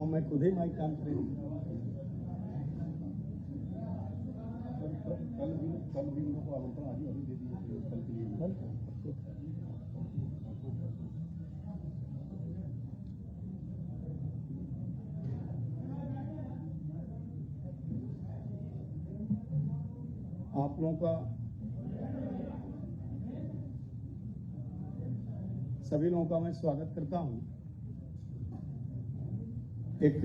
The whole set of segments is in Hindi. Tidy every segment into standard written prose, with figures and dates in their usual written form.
मैं खुद ही माइक काम करें। कल भी उनको आमंत्रण अभी दे दीजिए कल के लिए। आप लोगों का सभी लोगों का मैं स्वागत करता हूं। एक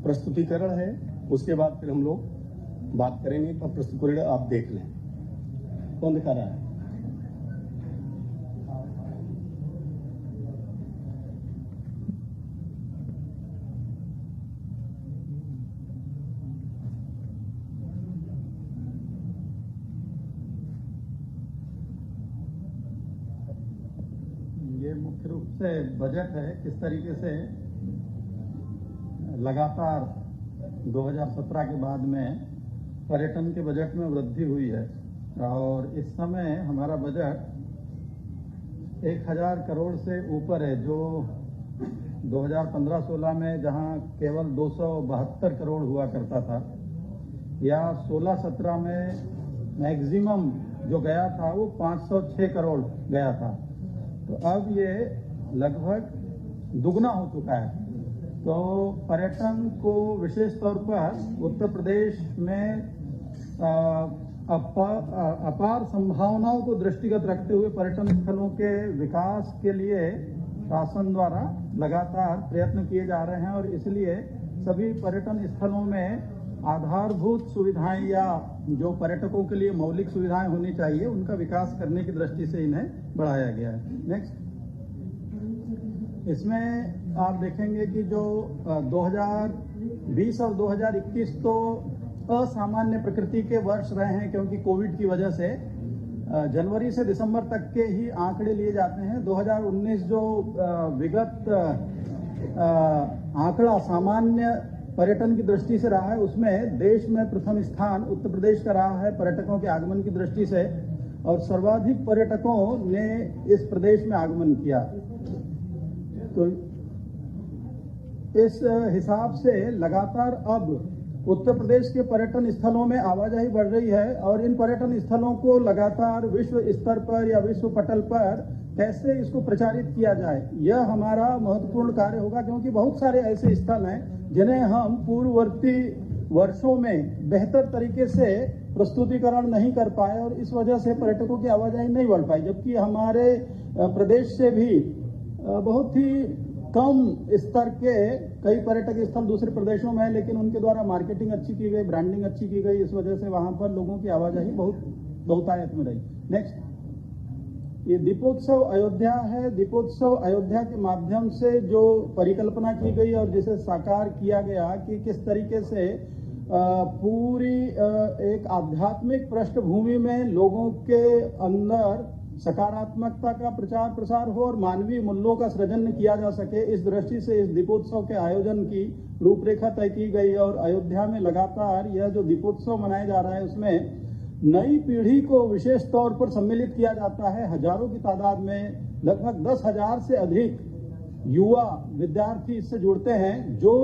प्रस्तुतिकरण है, उसके बाद फिर हम लोग बात करेंगे। तो प्रस्तुतिकरण आप देख लें। कौन दिखा रहा है? ये मुख्य रूप से बजट है, किस तरीके से लगातार 2017 के बाद में पर्यटन के बजट में वृद्धि हुई है और इस समय हमारा बजट 1000 करोड़ से ऊपर है, जो 2015-16 में जहां केवल 272 करोड़ हुआ करता था, या 16-17 में मैक्सिमम जो गया था वो 506 करोड़ गया था। तो अब ये लगभग दुगना हो चुका है। तो पर्यटन को विशेष तौर पर उत्तर प्रदेश में अपार संभावनाओं को दृष्टिगत रखते हुए पर्यटन स्थलों के विकास के लिए शासन द्वारा लगातार प्रयत्न किए जा रहे हैं और इसलिए सभी पर्यटन स्थलों में आधारभूत सुविधाएं या जो पर्यटकों के लिए मौलिक सुविधाएं होनी चाहिए उनका विकास करने की दृष्टि से इन्हें बढ़ाया गया है। नेक्स्ट, इसमें आप देखेंगे कि जो 2020 और 2021 तो असामान्य प्रकृति के वर्ष रहे हैं, क्योंकि कोविड की वजह से जनवरी से दिसंबर तक के ही आंकड़े लिए जाते हैं। 2019 जो विगत आंकड़ा सामान्य पर्यटन की दृष्टि से रहा है, उसमें देश में प्रथम स्थान उत्तर प्रदेश का रहा है पर्यटकों के आगमन की दृष्टि से, और सर्वाधिक पर्यटकों ने इस प्रदेश में आगमन किया। तो इस हिसाब से लगातार अब उत्तर प्रदेश के पर्यटन स्थलों में आवाजाही बढ़ रही है और इन पर्यटन स्थलों को लगातार विश्व स्तर पर या विश्व पटल पर कैसे इसको प्रचारित किया जाए, यह हमारा महत्वपूर्ण कार्य होगा, क्योंकि बहुत सारे ऐसे स्थल हैं जिन्हें हम पूर्ववर्ती वर्षों में बेहतर तरीके से प्रस्तुतिकरण नहीं कर पाए और इस वजह से पर्यटकों की आवाजाही नहीं बढ़ पाई। जबकि हमारे प्रदेश से भी बहुत ही कम स्तर के कई पर्यटक स्थल दूसरे प्रदेशों में है, लेकिन उनके द्वारा मार्केटिंग अच्छी की गई, ब्रांडिंग अच्छी की गई, इस वजह से वहां पर लोगों की आवाजाही बहुतायत में रही। नेक्स्ट, ये दीपोत्सव अयोध्या है। दीपोत्सव अयोध्या के माध्यम से जो परिकल्पना की गई और जिसे साकार किया गया कि किस तरीके से पूरी एक आध्यात्मिक पृष्ठभूमि में लोगों के अंदर सकारात्मकता का प्रचार प्रसार हो और मानवीय मूल्यों का सृजन किया जा सके, इस दृष्टि से इस दीपोत्सव के आयोजन की रूपरेखा तय की गई। और अयोध्या में लगातार यह जो दीपोत्सव मनाया जा रहा है उसमें नई पीढ़ी को विशेष तौर पर सम्मिलित किया जाता है। हजारों की तादाद में लगभग 10,000 से अधिक युवा विद्यार्थी इससे जुड़ते हैं जो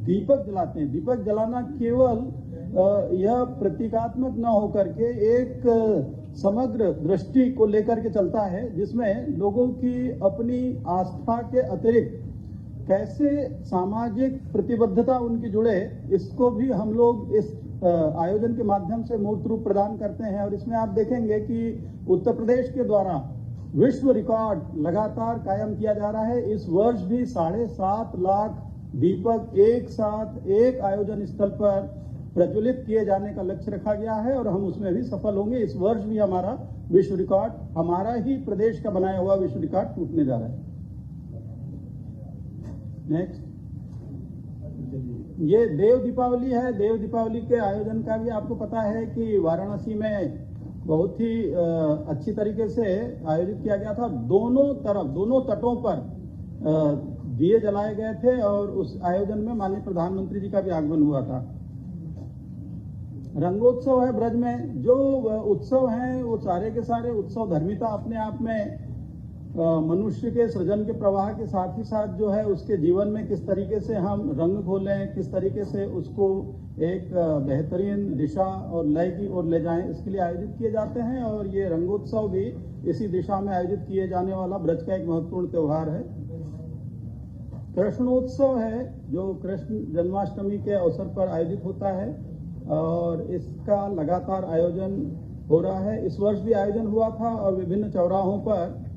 दीपक जलाते हैं। दीपक जलाना केवल यह प्रतीकात्मक न होकर के एक समग्र दृष्टि को लेकर के चलता है, जिसमें लोगों की अपनी आस्था के अतिरिक्त कैसे सामाजिक प्रतिबद्धता उनकी जुड़े, इसको भी हम लोग इस आयोजन के माध्यम से मूर्त रूप प्रदान करते हैं। और इसमें आप देखेंगे कि उत्तर प्रदेश के द्वारा विश्व रिकॉर्ड लगातार कायम किया जा रहा है। इस वर्ष भी 7.5 लाख दीपक एक साथ एक आयोजन स्थल पर प्रज्वलित किए जाने का लक्ष्य रखा गया है और हम उसमें भी सफल होंगे। इस वर्ष भी हमारा विश्व रिकॉर्ड, हमारा ही प्रदेश का बनाया हुआ विश्व रिकॉर्ड टूटने जा रहा है। नेक्स्ट, ये देव दीपावली है। देव दीपावली के आयोजन का भी आपको पता है कि वाराणसी में बहुत ही अच्छी तरीके से आयोजित किया गया था। दोनों तरफ, दोनों तटों पर दिए जलाए गए थे और उस आयोजन में माननीय प्रधानमंत्री जी का भी आगमन हुआ था। रंगोत्सव है ब्रज में। जो उत्सव हैं वो सारे के सारे उत्सव धर्मिता अपने आप में मनुष्य के सृजन के प्रवाह के साथ ही साथ जो है उसके जीवन में किस तरीके से हम रंग घोलें, किस तरीके से उसको एक बेहतरीन दिशा और लय की ओर ले जाएं, इसके लिए आयोजित किए जाते हैं। और ये रंगोत्सव भी इसी दिशा में आयोजित किए जाने वाला ब्रज का एक महत्वपूर्ण त्यौहार है। कृष्णोत्सव है जो कृष्ण जन्माष्टमी के अवसर पर आयोजित होता है और इसका लगातार आयोजन हो रहा है। इस वर्ष भी आयोजन हुआ था और विभिन्न चौराहों पर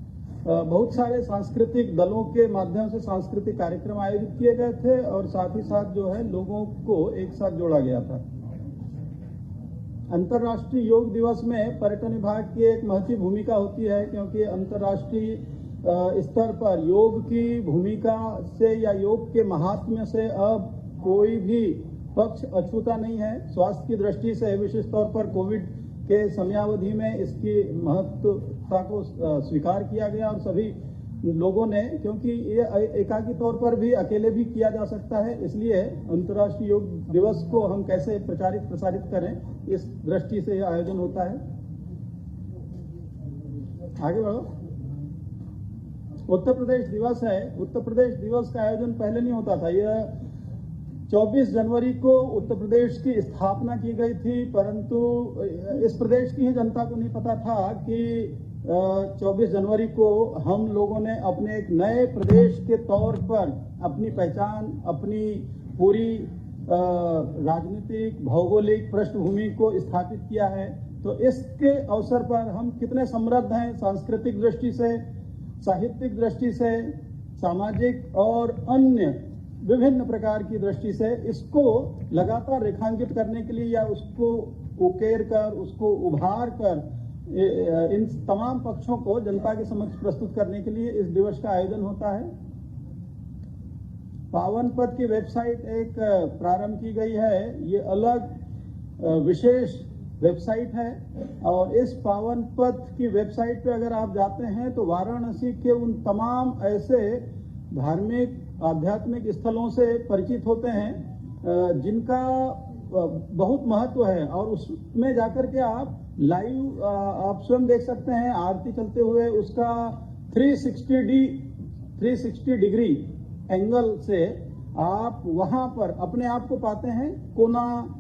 बहुत सारे सांस्कृतिक दलों के माध्यम से सांस्कृतिक कार्यक्रम आयोजित किए गए थे और साथ ही साथ जो है लोगों को एक साथ जोड़ा गया था। अंतर्राष्ट्रीय योग दिवस में पर्यटन विभाग की एक महत्वपूर्ण भूमिका होती है, क्योंकि अंतर्राष्ट्रीय स्तर पर योग की भूमिका से या योग के महात्म्य से अब कोई भी पक्ष अछूता नहीं है। स्वास्थ्य की दृष्टि से विशेष तौर पर कोविड के समयावधि में इसकी महत्वता को स्वीकार किया गया और सभी लोगों ने, क्योंकि ये एकाकी तौर पर भी अकेले भी किया जा सकता है, इसलिए अंतर्राष्ट्रीय योग दिवस को हम कैसे प्रसारित करें, इस दृष्टि से यह आयोजन होता है। आगे बढ़ो। उत्तर प्रदेश दिवस है। उत्तर प्रदेश दिवस का आयोजन पहले नहीं होता था। यह 24 जनवरी को उत्तर प्रदेश की स्थापना की गई थी, परंतु इस प्रदेश की ही जनता को नहीं पता था कि 24 जनवरी को हम लोगों ने अपने एक नए प्रदेश के तौर पर अपनी पहचान, अपनी पूरी राजनीतिक भौगोलिक पृष्ठभूमि को स्थापित किया है। तो इसके अवसर पर हम कितने समृद्ध हैं, सांस्कृतिक दृष्टि से, साहित्यिक दृष्टि से, सामाजिक और अन्य विभिन्न प्रकार की दृष्टि से इसको लगातार रेखांकित करने के लिए या उसको उकेर कर, उसको उभार कर इन तमाम पक्षों को जनता के समक्ष प्रस्तुत करने के लिए इस दिवस का आयोजन होता है। पावन पथ की वेबसाइट एक प्रारंभ की गई है। ये अलग विशेष वेबसाइट है और इस पावन पथ की वेबसाइट पे अगर आप जाते हैं तो वाराणसी के उन तमाम ऐसे धार्मिक आध्यात्मिक स्थलों से परिचित होते हैं जिनका बहुत महत्व है और उसमें जाकर के आप लाइव आप स्वयं देख सकते हैं आरती चलते हुए। उसका 360 डिग्री एंगल से आप वहां पर अपने आप को पाते हैं, कोना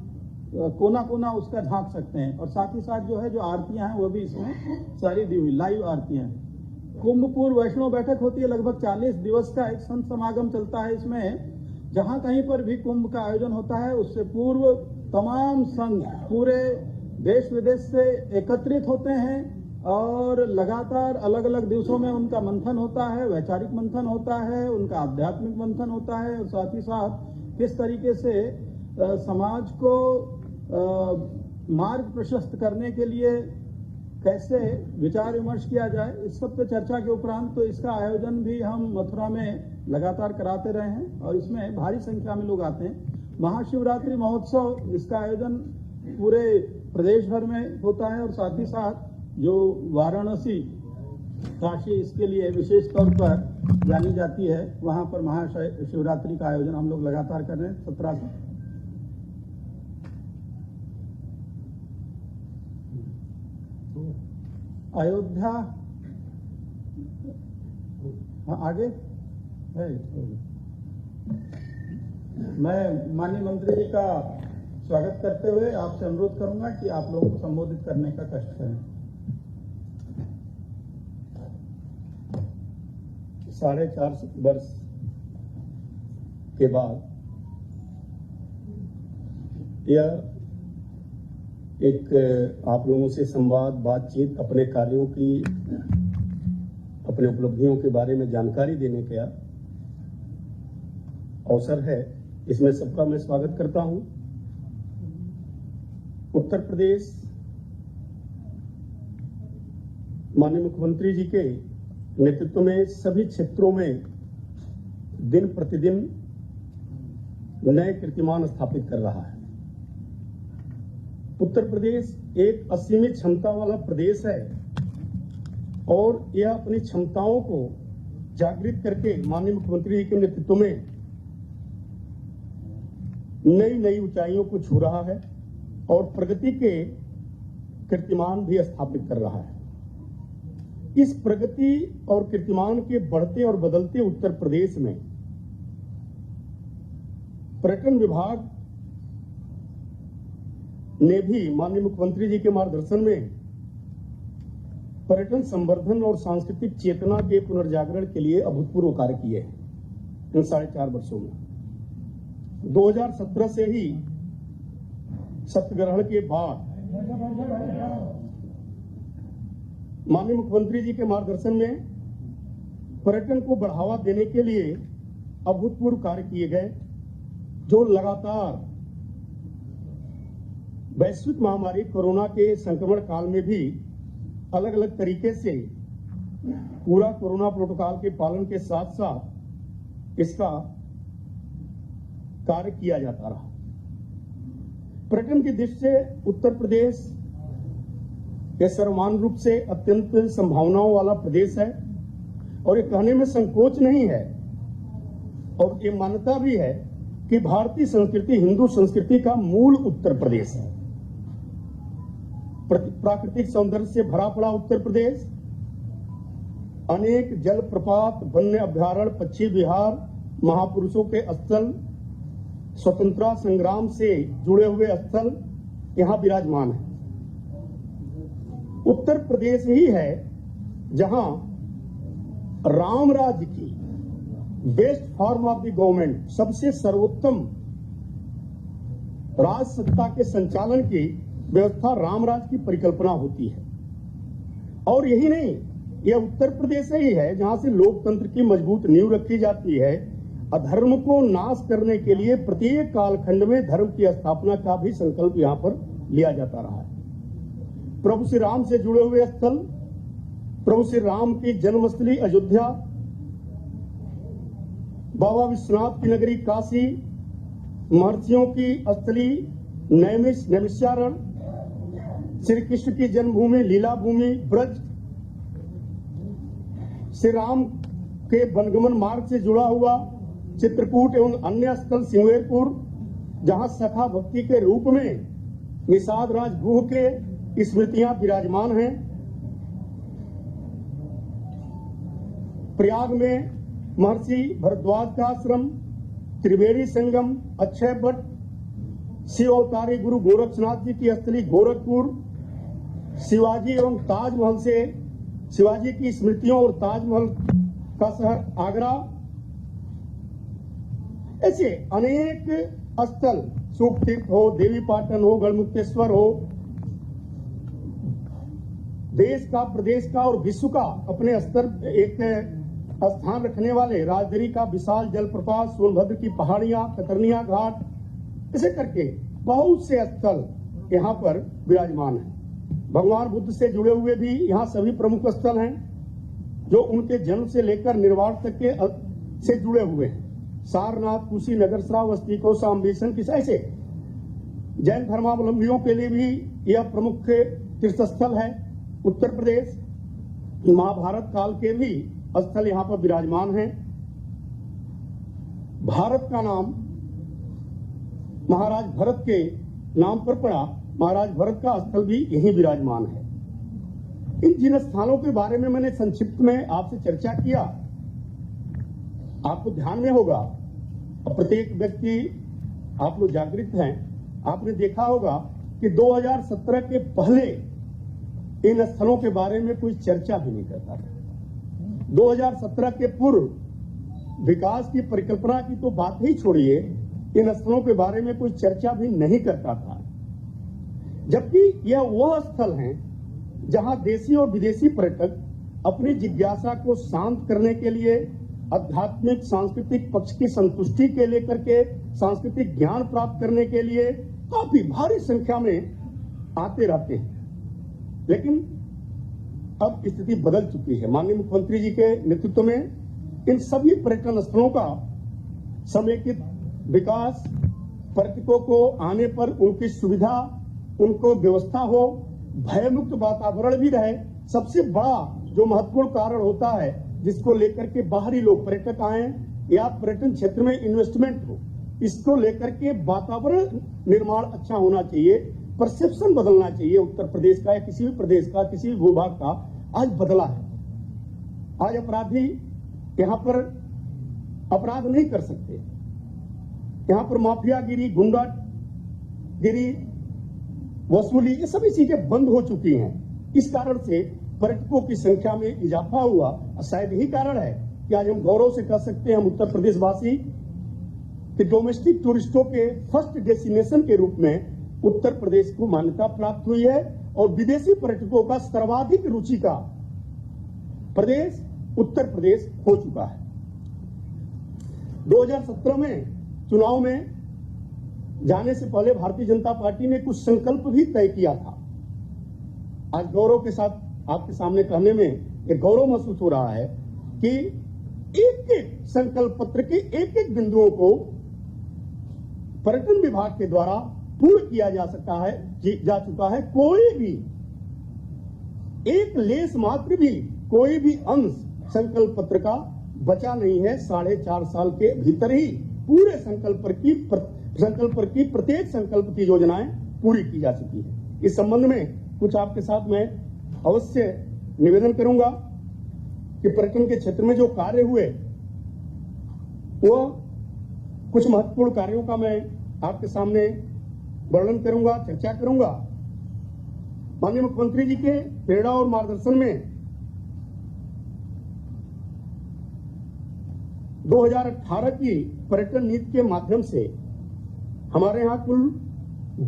उसका झांक सकते हैं। और साथ ही साथ जो है जो आरतियां हैं वो भी इसमें सारी दी हुई लाइव आरतियां हैं। कुंभ पूर्व वैष्णव बैठक होती है, लगभग 40 दिवस का एक संत समागम चलता है इसमें। जहां कहीं पर भी कुंभ का आयोजन होता है उससे पूर्व तमाम संत पूरे देश विदेश से एकत्रित होते हैं और लगातार अलग अलग दिवसों में उनका मंथन होता है, वैचारिक मंथन होता है, उनका आध्यात्मिक मंथन होता है और साथ ही साथ किस तरीके से समाज को मार्ग प्रशस्त करने के लिए कैसे विचार विमर्श किया जाए, इस सब पे चर्चा के उपरांत तो इसका आयोजन भी हम मथुरा में लगातार कराते रहे हैं और इसमें भारी संख्या में लोग आते हैं। महाशिवरात्रि महोत्सव, इसका आयोजन पूरे प्रदेश भर में होता है और साथ ही साथ जो वाराणसी काशी इसके लिए विशेष तौर पर जानी जाती है, वहां पर महाशिवरात्रि का आयोजन हम लोग लगातार कर रहे हैं 17 से। अयोध्या आगे है। मैं माननीय मंत्री जी का स्वागत करते हुए आपसे अनुरोध करूंगा कि आप लोगों को संबोधित करने का कष्ट करें। 4.5 वर्ष के बाद यह एक आप लोगों से संवाद, बातचीत, अपने कार्यों की, अपने उपलब्धियों के बारे में जानकारी देने का अवसर है। इसमें सबका मैं स्वागत करता हूं। उत्तर प्रदेश माननीय मुख्यमंत्री जी के नेतृत्व में सभी क्षेत्रों में दिन प्रतिदिन नए कीर्तिमान स्थापित कर रहा है। उत्तर प्रदेश एक असीमित क्षमता वाला प्रदेश है और यह अपनी क्षमताओं को जागृत करके माननीय मुख्यमंत्री जी के नेतृत्व में नई नई ऊंचाइयों को छू रहा है और प्रगति के कीर्तिमान भी स्थापित कर रहा है। इस प्रगति और कीर्तिमान के बढ़ते और बदलते उत्तर प्रदेश में पर्यटन विभाग ने भी माननीय मुख्यमंत्री जी के मार्गदर्शन में पर्यटन संवर्धन और सांस्कृतिक चेतना के पुनर्जागरण के लिए अभूतपूर्व कार्य किए हैं इन 4.5 वर्षों में। 2017 से ही सत्यग्रहण के बाद माननीय मुख्यमंत्री जी के मार्गदर्शन में पर्यटन को बढ़ावा देने के लिए अभूतपूर्व कार्य किए गए, जो लगातार वैश्विक महामारी कोरोना के संक्रमण काल में भी अलग अलग तरीके से पूरा कोरोना प्रोटोकॉल के पालन के साथ साथ इसका कार्य किया जाता रहा। पर्यटन की दृष्टि से उत्तर प्रदेश यह सर्वमान्य रूप से अत्यंत संभावनाओं वाला प्रदेश है और ये कहने में संकोच नहीं है और ये मान्यता भी है कि भारतीय संस्कृति, हिंदू संस्कृति का मूल उत्तर प्रदेश है। प्राकृतिक सौंदर्य से भरा पड़ा उत्तर प्रदेश, अनेक जल प्रपात, वन्य अभ्यारण्य, पक्षी विहार, महापुरुषों के स्थल, स्वतंत्रता संग्राम से जुड़े हुए स्थल यहां विराजमान है। उत्तर प्रदेश ही है जहां राम राज्य की best form of the government, सबसे सर्वोत्तम राज सत्ता के संचालन की व्यवस्था राम राज्य की परिकल्पना होती है। और यही नहीं, यह उत्तर प्रदेश ही है जहां से लोकतंत्र की मजबूत नींव रखी जाती है। अधर्म को नाश करने के लिए प्रत्येक कालखंड में धर्म की स्थापना का भी संकल्प यहां पर लिया जाता रहा है। प्रभु श्री राम से जुड़े हुए स्थल, प्रभु श्री राम की जन्मस्थली अयोध्या, बाबा विश्वनाथ की नगरी काशी, महर्षियों की स्थली नैमिषारण्य, श्री कृष्ण की जन्मभूमि लीला भूमि ब्रज, श्री राम के वनगमन मार्ग से जुड़ा हुआ चित्रकूट एवं अन्य स्थल सिंगवेरपुर, जहां सखा भक्ति के रूप में निषाद राज गुह के स्मृतियां विराजमान हैं। प्रयाग में महर्षि भरद्वाज का आश्रम, त्रिवेणी संगम, अक्षय वट, शिव अवतारी गुरु गोरक्षनाथ जी की स्थली गोरखपुर, शिवाजी एवं ताजमहल से शिवाजी की स्मृतियों और ताजमहल का शहर आगरा, ऐसे अनेक स्थल, सुख तीर्थ हो, देवी पाटन हो, गढ़मुक्तेश्वर हो, देश का, प्रदेश का और विश्व का अपने स्तर एक स्थान रखने वाले राजगिरी का विशाल जलप्रपात, सोनभद्र की पहाड़ियां, कतरनिया घाट, ऐसे करके बहुत से स्थल यहाँ पर विराजमान हैं। भगवान बुद्ध से जुड़े हुए भी यहाँ सभी प्रमुख स्थल हैं, जो उनके जन्म से लेकर निर्वाण तक के से जुड़े हुए हैं। सारनाथ, कुशीनगर, श्रावस्ती को साम्बेशन की ऐसे जैन धर्मावलंबियों के लिए भी यह प्रमुख तीर्थ स्थल है। उत्तर प्रदेश महाभारत काल के भी स्थल यहाँ पर विराजमान हैं। भारत का नाम महाराज भरत के नाम पर पड़ा, महाराज भरत का स्थल भी यहीं विराजमान है। इन जिन स्थानों के बारे में मैंने संक्षिप्त में आपसे चर्चा किया, आपको ध्यान में होगा, प्रत्येक व्यक्ति, आप लोग जागृत हैं, आपने देखा होगा कि 2017 के पहले इन स्थलों के बारे में कोई चर्चा भी नहीं करता था। 2017 के पूर्व विकास की परिकल्पना की तो बात ही छोड़िए, इन स्थलों के बारे में कोई चर्चा भी नहीं करता था। जबकि यह वह स्थल हैं जहां देशी और विदेशी पर्यटक अपनी जिज्ञासा को शांत करने के लिए, आध्यात्मिक सांस्कृतिक पक्ष की संतुष्टि के लेकर के सांस्कृतिक ज्ञान प्राप्त करने के लिए काफी भारी संख्या में आते रहते हैं। लेकिन अब स्थिति बदल चुकी है। माननीय मुख्यमंत्री जी के नेतृत्व में इन सभी पर्यटन स्थलों का समेकित विकास, पर्यटकों को आने पर उनकी सुविधा, उनको व्यवस्था हो, भयमुक्त वातावरण भी रहे। सबसे बड़ा जो महत्वपूर्ण कारण होता है जिसको लेकर के बाहरी लोग पर्यटक आए या पर्यटन क्षेत्र में इन्वेस्टमेंट हो, इसको लेकर के वातावरण निर्माण अच्छा होना चाहिए, परसेप्शन बदलना चाहिए। उत्तर प्रदेश का या किसी भी प्रदेश का, किसी भी भूभाग का आज बदला है। आज अपराधी यहां पर अपराध नहीं कर सकते। यहां पर माफियागिरी, गुंडागिरी, वसूली, ये सभी चीजें बंद हो चुकी हैं। इस कारण से पर्यटकों की संख्या में इजाफा हुआ। शायद यही कारण है कि आज हम गौरव से कह सकते हैं, हम उत्तर प्रदेश वासी, कि डोमेस्टिक टूरिस्टों के फर्स्ट डेस्टिनेशन के रूप में उत्तर प्रदेश को मान्यता प्राप्त हुई है और विदेशी पर्यटकों का सर्वाधिक रुचि का प्रदेश उत्तर प्रदेश हो चुका है। 2017 में चुनाव में जाने से पहले भारतीय जनता पार्टी ने कुछ संकल्प भी तय किया था। आज गौरव के साथ आपके सामने कहने में एक गौरव महसूस हो रहा है कि एक एक संकल्प पत्र के एक एक बिंदुओं को पर्यटन विभाग के द्वारा पूर्ण किया जा चुका है। कोई भी एक लेस मात्र भी कोई भी अंश संकल्प पत्र का बचा नहीं है। 4.5 साल के भीतर ही पूरे संकल्प पर की प्रत्येक संकल्प की योजनाएं पूरी की जा चुकी है। इस संबंध में कुछ आपके साथ मैं अवश्य निवेदन करूंगा कि पर्यटन के क्षेत्र में जो कार्य हुए वो कुछ महत्वपूर्ण कार्यों का मैं आपके सामने वर्णन करूंगा, चर्चा करूंगा। माननीय मुख्यमंत्री जी के प्रेरणा और मार्गदर्शन में 2018 की पर्यटन नीति के माध्यम से हमारे यहां कुल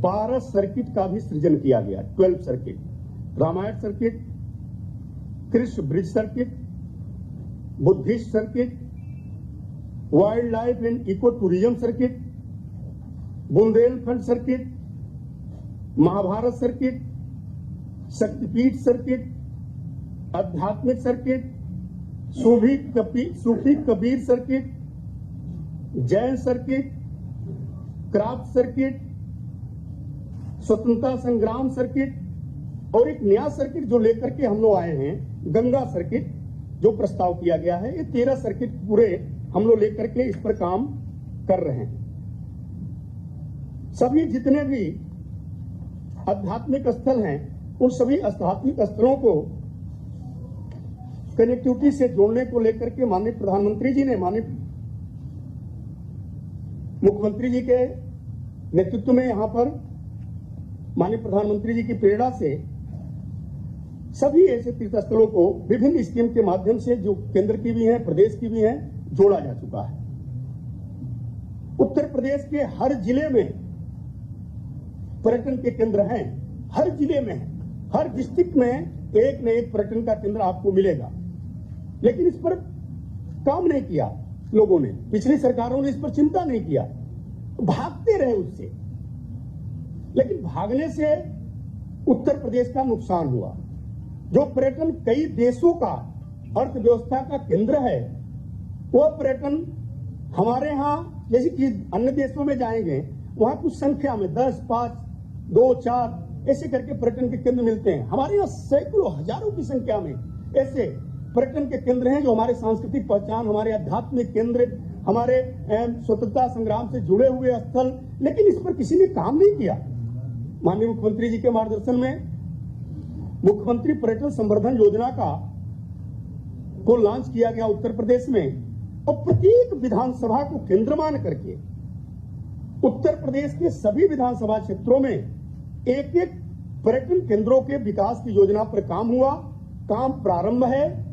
12 सर्किट का भी सृजन किया गया। 12 circuit, Ramayan circuit, Krishna Braj circuit, Buddhist circuit, wildlife and eco tourism circuit, Bundelkhand circuit, Mahabharat circuit, Shaktipeeth circuit, आध्यात्मिक circuit, Sufi Kabir circuit, Jain circuit, craft circuit, स्वतंत्रता संग्राम सर्किट और एक नया सर्किट जो लेकर के हम लोग आए हैं, गंगा सर्किट, जो प्रस्ताव किया गया है। ये 13 सर्किट पूरे हम लोग लेकर के इस पर काम कर रहे हैं। सभी जितने भी आध्यात्मिक स्थल हैं, उन सभी आध्यात्मिक स्थलों को कनेक्टिविटी से जोड़ने को लेकर के माननीय प्रधानमंत्री जी ने, माननीय मुख्यमंत्री जी के नेतृत्व में यहां पर माननीय प्रधानमंत्री जी की प्रेरणा से सभी ऐसे तीर्थ स्थलों को विभिन्न स्कीम के माध्यम से, जो केंद्र की भी हैं, प्रदेश की भी हैं, जोड़ा जा चुका है। उत्तर प्रदेश के हर जिले में पर्यटन के केंद्र हैं, हर जिले में, हर डिस्ट्रिक्ट में एक न एक पर्यटन का केंद्र आपको मिलेगा। लेकिन इस पर काम नहीं किया लोगों ने, पिछली सरकारों ने इस पर चिंता नहीं किया, भागते रहे उससे। लेकिन भागने से उत्तर प्रदेश का नुकसान हुआ। जो पर्यटन कई देशों का अर्थव्यवस्था का केंद्र है, वो पर्यटन हमारे यहां, जैसे कि अन्य देशों में जाएंगे, वहां कुछ संख्या में 10, 5, 2, 4 ऐसे करके पर्यटन के केंद्र मिलते हैं। हमारे यहाँ सैकड़ों, हजारों की संख्या में ऐसे पर्यटन के केंद्र हैं, जो हमारे सांस्कृतिक पहचान, हमारे आध्यात्मिक केंद्र, हमारे स्वतंत्रता संग्राम से जुड़े हुए स्थल, लेकिन इस पर किसी ने काम नहीं किया। माननीय मुख्यमंत्री जी के मार्गदर्शन में मुख्यमंत्री पर्यटन संवर्धन योजना को लॉन्च किया गया उत्तर प्रदेश में, और प्रत्येक विधानसभा को केंद्र मान करके उत्तर प्रदेश के सभी विधानसभा क्षेत्रों में एक एक पर्यटन केंद्रों के विकास की योजना पर काम हुआ। काम प्रारंभ है,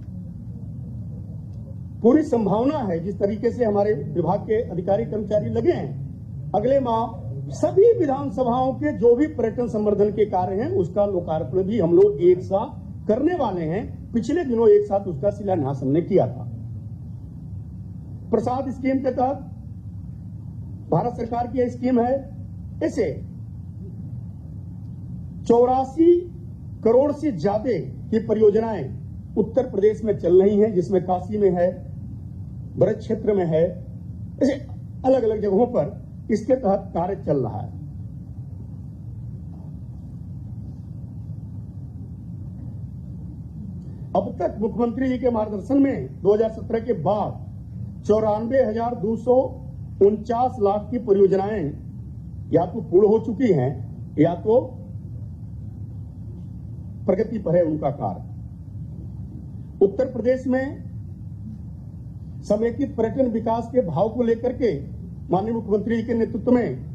पूरी संभावना है। जिस तरीके से हमारे विभाग के अधिकारी कर्मचारी लगे हैं, अगले माह सभी विधानसभाओं के जो भी पर्यटन संवर्धन के कार्य हैं, उसका लोकार्पण भी हम लोग एक साथ करने वाले हैं। पिछले दिनों एक साथ उसका शिलान्यास हमने किया था। प्रसाद स्कीम के तहत भारत सरकार की यह स्कीम है। ऐसे 84 करोड़ से ज्यादा की परियोजनाएं उत्तर प्रदेश में चल रही हैं, जिसमें काशी में है, ब्रज क्षेत्र में है, ऐसे अलग अलग जगहों पर इसके तहत कार्य चल रहा है। अब तक मुख्यमंत्री जी के मार्गदर्शन में 2017 के बाद 94,249 लाख की परियोजनाएं या तो पूर्ण हो चुकी हैं या तो प्रगति पर है उनका कार्य। उत्तर प्रदेश में समेकित पर्यटन विकास के भाव को लेकर के माननीय मुख्यमंत्री जी के नेतृत्व में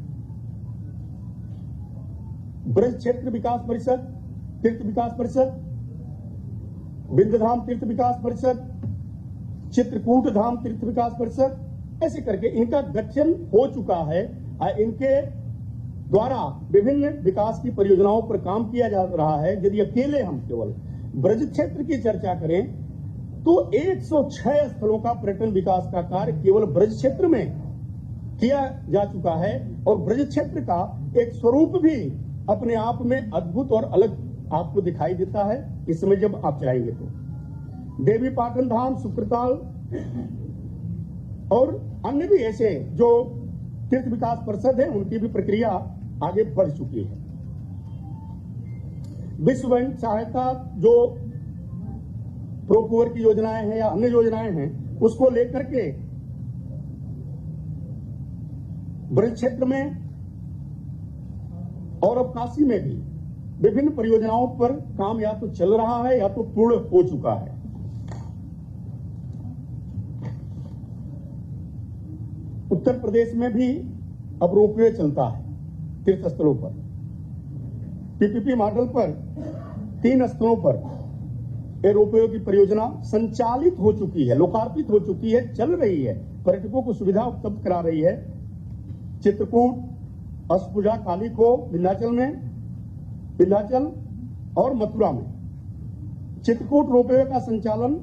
ब्रज क्षेत्र विकास परिषद, तीर्थ विकास परिषद, विंध्यधाम तीर्थ विकास परिषद, चित्रकूट धाम तीर्थ विकास परिषद, ऐसे करके इनका गठन हो चुका है। इनके द्वारा विभिन्न विकास की परियोजनाओं पर काम किया जा रहा है। यदि अकेले हम केवल ब्रज क्षेत्र की चर्चा करें तो 106 स्थलों का पर्यटन विकास का कार्य केवल ब्रज क्षेत्र में किया जा चुका है और ब्रज क्षेत्र का एक स्वरूप भी अपने आप में अद्भुत और अलग आपको दिखाई देता है इस समय जब आप जाएंगे तो। देवी पाटन धाम, सुकृताल और अन्य भी ऐसे जो तीर्थ विकास परिषद है उनकी भी प्रक्रिया आगे बढ़ चुकी है। विश्व बैंक सहायता जो प्रोकूवर की योजनाएं हैं या अन्य योजनाएं हैं उसको लेकर के ब्रज क्षेत्र में और अब काशी में भी विभिन्न परियोजनाओं पर काम या तो चल रहा है या तो पूर्ण हो चुका है। उत्तर प्रदेश में भी अब रोपवे चलता है तीर्थ स्थलों पर। पीपीपी मॉडल पर 3 स्थलों पर ये रोपवे की परियोजना संचालित हो चुकी है, लोकार्पित हो चुकी है, चल रही है, पर्यटकों को सुविधा उपलब्ध करा रही है। चित्रकूट, अष्टभुजा काली को विंध्याचल में, विंध्याचल और मथुरा में चित्रकूट रोपवे का संचालन